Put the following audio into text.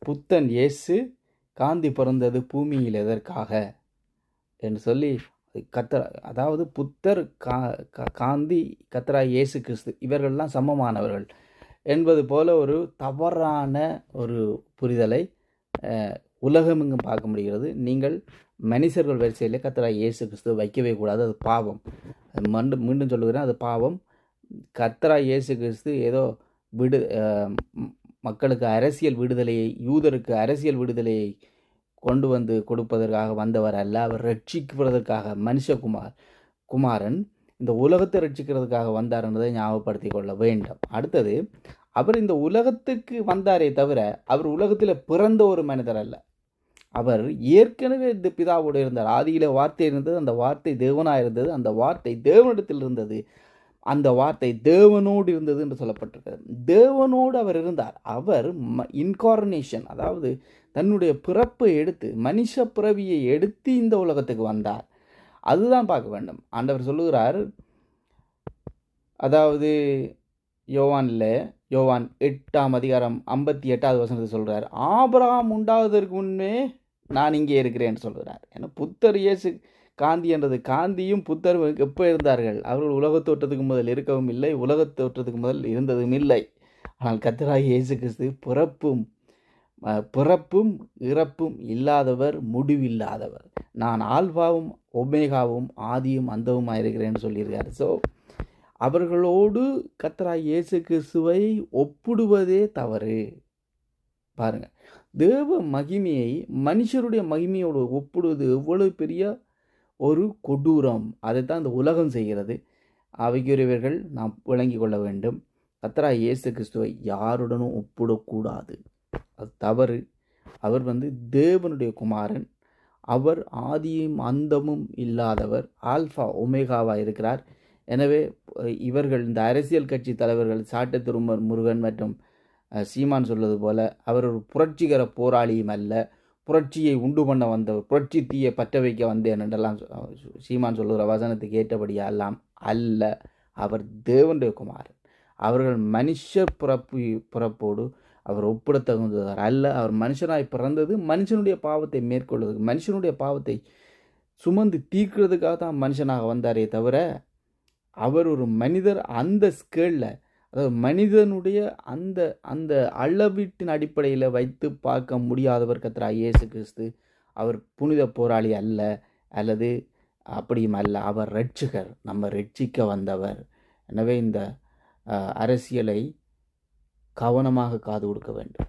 புத்தன் இயேசு காந்தி பிறந்தது பூமியில் எதற்காக என்று சொல்லி அதாவது புத்தர் காந்தி கர்த்தராகிய இயேசு கிறிஸ்து இவர்கள்லாம் சமமானவர்கள் என்பது போல ஒரு தவறான ஒரு புரிதலை உலகமெங்கும் பார்க்க முடிகிறது. நீங்கள் மனுஷர்கள் வரிசையில் கர்த்தராகிய இயேசு கிறிஸ்து வைக்கவே கூடாது, அது பாவம். மீண்டும் சொல்லுகிறேன், அது பாவம். கர்த்தராகிய இயேசு கிறிஸ்து ஏதோ மக்களுக்கு அரசியல் விடுதலையை, யூதருக்கு அரசியல் விடுதலையை கொண்டு வந்து கொடுப்பதற்காக வந்தவர் அல்ல. அவர் ரட்சிக்கிறதுக்காக குமாரன் இந்த உலகத்தை ரட்சிக்கிறதுக்காக வந்தார் என்பதை ஞாபகப்படுத்தி கொள்ள வேண்டும். அடுத்தது, அவர் இந்த உலகத்துக்கு வந்தாரே தவிர அவர் உலகத்தில் பிறந்த ஒரு மனிதர் அல்ல. அவர் ஏற்கனவே இந்த பிதாவோடு இருந்தார். ஆதியிலே வார்த்தை இருந்தது, அந்த வார்த்தை தேவனாக இருந்தது, அந்த வார்த்தை தேவனிடத்தில் இருந்தது, அந்த வார்த்தை தேவனோடு இருந்தது என்று சொல்லப்பட்டிருக்கிறது. தேவனோடு அவர் இருந்தார். அவர் இன்கார்னேஷன், அதாவது தன்னுடைய பிறப்பை எடுத்து, மனுஷ பிறவியை எடுத்து இந்த உலகத்துக்கு வந்தார். அதுதான் பார்க்க வேண்டும். ஆண்டவர் சொல்லுகிறார், அதாவது யோவான் 8:58 சொல்கிறார், ஆபிரகாம் உண்டாவதற்கு முன்னே நான் இங்கே இருக்கிறேன்னு சொல்கிறார். ஏன்னா புத்தர் இயேசு காந்தி என்றது, காந்தியும் புத்தரும் எப்போ இருந்தார்கள்? அவர்கள் உலகத் தோற்றத்துக்கு முதல் இருக்கவும் இல்லை, உலகத் தோற்றத்துக்கு முதல் இருந்ததும் இல்லை. ஆனால் கர்த்தராகிய இயேசு கிறிஸ்து பிறப்பும் இறப்பும் இல்லாதவர், முடிவில்லாதவர். நான் ஆல்பாவும் ஒமேகாவும் ஆதியும் அந்தவுமாக இருக்கிறேன்னு சொல்லியிருக்காரு. ஸோ அவர்களோடு கர்த்தராகிய இயேசு கிறிஸ்துவை ஒப்பிடுவதே தவறு. பாருங்க, தேவ மகிமையை மனுஷருடைய மகிமையோடு ஒப்பிடுவது எவ்வளவு பெரிய ஒரு கொடூரம். அதைத்தான் இந்த உலகம் செய்கிறது. அவைக்குரியவர்கள் நாம் விளங்கி கொள்ள வேண்டும். கர்த்தராகிய இயேசு கிறிஸ்துவை யாருடனும் ஒப்பிடக்கூடாது, அது தவறு. அவர் தேவனுடைய குமாரன். அவர் ஆதியும் அந்தமும் இல்லாதவர், ஆல்ஃபா ஒமேகாவாக இருக்கிறார். எனவே இவர்கள், இந்த அரசியல் கட்சி தலைவர்கள் சாட்டை திருமர் முருகன் மற்றும் சீமான் சொல்வது போல, அவர் ஒரு புரட்சிகர போராளியும் அல்ல, புரட்சியை உண்டு பண்ண வந்தவர், புரட்சி தீயை பற்ற வைக்க வந்தேன் என்றெல்லாம் சீமான் சொல்லுகிற வசனத்துக்கு ஏற்றபடியெல்லாம் அல்ல. அவர் தேவனுடைய குமாரன். அவர்கள் மனுஷ பிறப்போடு அவர் ஒப்பிட தகுந்தவர் அல்ல. அவர் மனுஷனாய் பிறந்தது மனுஷனுடைய பாவத்தை மேற்கொள்வதற்கு, மனுஷனுடைய பாவத்தை சுமந்து தீர்க்கிறதுக்காக தான் மனுஷனாக வந்தாரே தவிர, அவர் ஒரு மனிதர் அந்த ஸ்கேலில், அதாவது மனிதனுடைய அந்த அளவீட்டின் அடிப்படையில் வைத்து பார்க்க முடியாதவர் கர்த்தராகிய இயேசு கிறிஸ்து. அவர் புனித போராளி அல்ல, அல்லது அப்படியும் அல்ல. அவர் ரட்சகர், நம்ம ரட்சிக்க வந்தவர். எனவே இந்த அரசியலை கவனமாக காது கொடுக்க வேண்டும்.